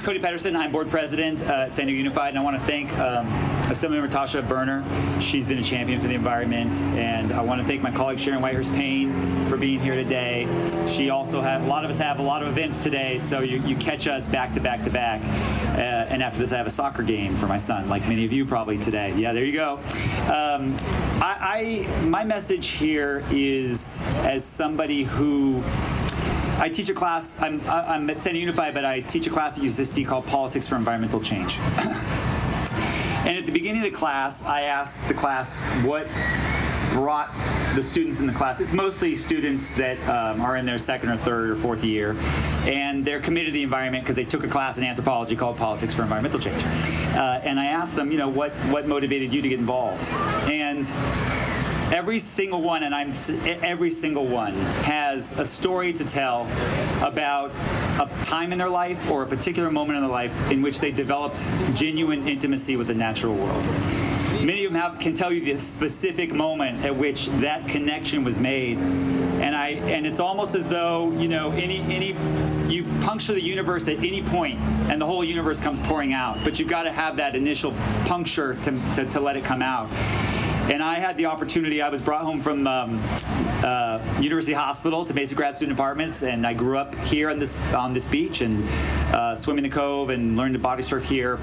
Cody Petterson. I'm board president at San Diego Unified, and I want to thank Assemblymember Tasha Berner. She's been a champion for the environment, and I want to thank my colleague Sharon Whitehurst-Payne for being here today. She also a lot of us have a lot of events today, so you catch us back to back to back. And after this, I have a soccer game for my son, like many of you probably today. Yeah, there you go. My message here is, as somebody who I teach a class. I'm at San Diego Unified, but I teach a class at UCSD called Politics for Environmental Change. And at the beginning of the class, I asked the class what brought the students in the class. It's mostly students that are in their second or third or fourth year, and they're committed to the environment because they took a class in anthropology called Politics for Environmental Change. And I asked them, what motivated you to get involved? And every single one, every single one has a story to tell about a time in their life or a particular moment in their life in which they developed genuine intimacy with the natural world. Many of them can tell you the specific moment at which that connection was made, and it's almost as though you puncture the universe at any point, and the whole universe comes pouring out. But you've got to have that initial puncture to let it come out. And I had the opportunity. I was brought home from University Hospital to basic grad student apartments, and I grew up here on this beach and swim in the cove and learned to body surf here.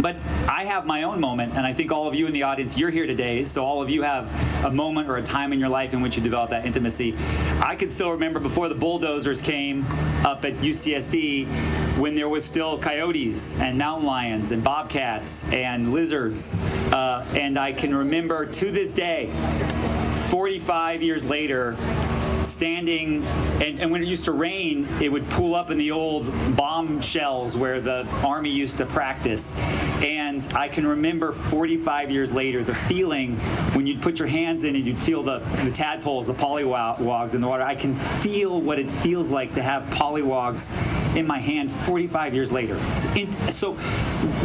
But I have my own moment, and I think all of you in the audience, you're here today, so all of you have a moment or a time in your life in which you develop that intimacy. I can still remember before the bulldozers came up at UCSD, when there was still coyotes and mountain lions and bobcats and lizards. And I can remember to this day, 45 years later, standing, and when it used to rain, it would pool up in the old bomb shells where the Army used to practice. And I can remember 45 years later, the feeling when you'd put your hands in and you'd feel the tadpoles, the pollywogs in the water. I can feel what it feels like to have pollywogs in my hand 45 years later. So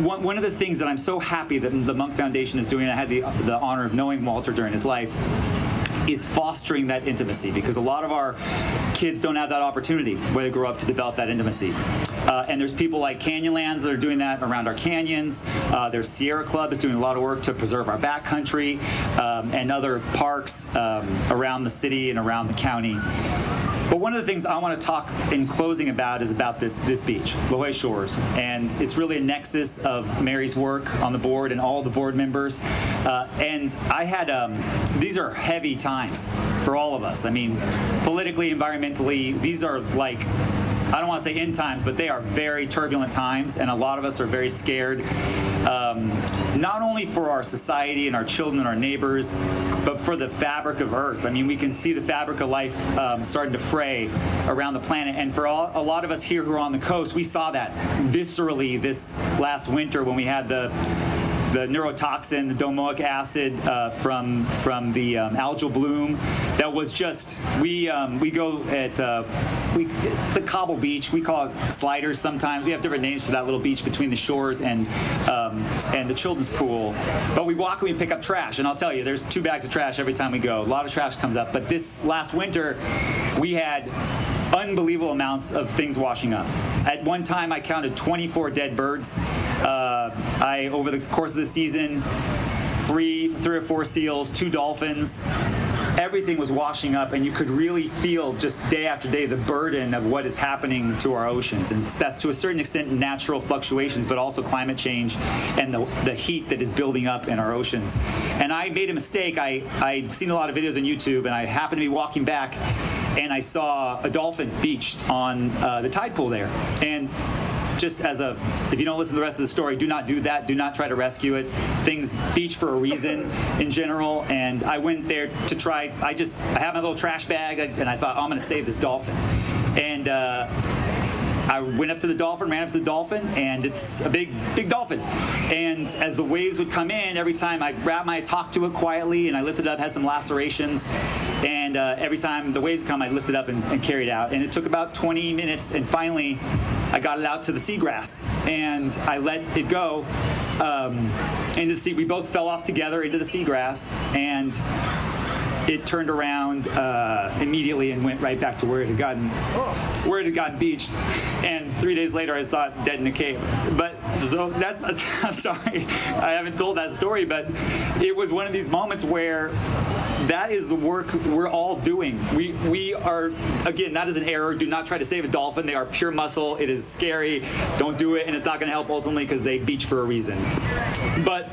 one of the things that I'm so happy that the Munk Foundation is doing, I had the honor of knowing Walter during his life, is fostering that intimacy, because a lot of our kids don't have that opportunity where they grow up to develop that intimacy. And there's people like Canyonlands that are doing that around our canyons. There's Sierra Club is doing a lot of work to preserve our backcountry, and other parks around the city and around the county. But one of the things I want to talk in closing about is about this beach, La Jolla Shores. And it's really a nexus of Mary's work on the board and all the board members. And I had, these are heavy times for all of us. I mean, politically, environmentally, these are like, I don't want to say end times, but they are very turbulent times, and a lot of us are very scared, not only for our society and our children and our neighbors, but for the fabric of Earth. I mean, we can see the fabric of life starting to fray around the planet, and for a lot of us here who are on the coast, we saw that viscerally this last winter when we had the neurotoxin, the domoic acid from the algal bloom. That was just, we go at, it's a cobble beach. We call it sliders sometimes. We have different names for that little beach between the shores and the children's pool. But we walk and we pick up trash, and I'll tell you, there's 2 bags of trash every time we go. A lot of trash comes up. But this last winter, we had unbelievable amounts of things washing up. At one time, I counted 24 dead birds. Over the course of the season, three or four seals, 2 dolphins. Everything was washing up, and you could really feel just day after day the burden of what is happening to our oceans. And that's to a certain extent natural fluctuations, but also climate change and the heat that is building up in our oceans. And I made a mistake. I'd seen a lot of videos on YouTube, and I happened to be walking back, and I saw a dolphin beached on the tide pool there. And just if you don't listen to the rest of the story, do not do that. Do not try to rescue it. Things beach for a reason in general. And I went there to try. I have my little trash bag, and I thought, oh, I'm going to save this dolphin. And I went up to the dolphin, ran up to the dolphin, and it's a big dolphin. And as the waves would come in, every time I talked to it quietly, and I lifted it up, had some lacerations, and every time the waves come, I'd lift it up and carry it out. And it took about 20 minutes, and finally, I got it out to the seagrass, and I let it go into the sea. We both fell off together into the seagrass, and it turned around immediately and went right back to where it had gotten beached. And 3 days later, I saw it dead in a cave. But so I'm sorry, I haven't told that story, but it was one of these moments where that is the work we're all doing. We are, again, that is an error. Do not try to save a dolphin. They are pure muscle. It is scary. Don't do it, and it's not going to help ultimately because they beach for a reason. But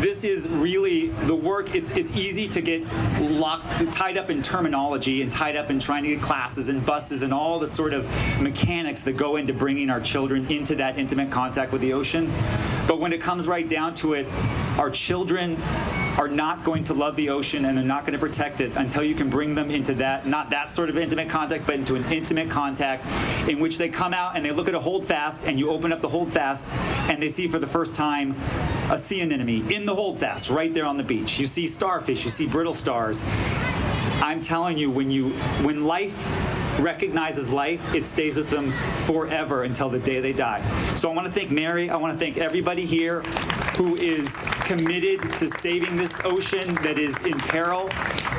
this is really the work. It's easy to get tied up in terminology and tied up in trying to get classes and buses and all the sort of mechanics that go into bringing our children into that intimate contact with the ocean. But when it comes right down to it, our children are not going to love the ocean and they're not going to protect it until you can bring them into that, not that sort of intimate contact, but into an intimate contact in which they come out and they look at a holdfast and you open up the holdfast and they see for the first time a sea anemone in the holdfast right there on the beach. You see starfish, you see brittle stars. I'm telling you, when life recognizes life, it stays with them forever until the day they die. So I want to thank Mary. I want to thank everybody here who is committed to saving this ocean that is in peril,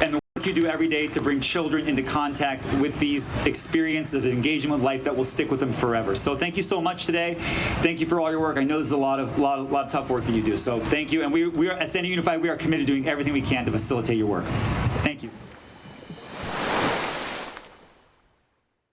and the work you do every day to bring children into contact with these experiences of engagement with life that will stick with them forever. So thank you so much today. Thank you for all your work. I know there's a lot of tough work that you do. So thank you. And we are at Sandy Unified. We are committed to doing everything we can to facilitate your work. Thank you.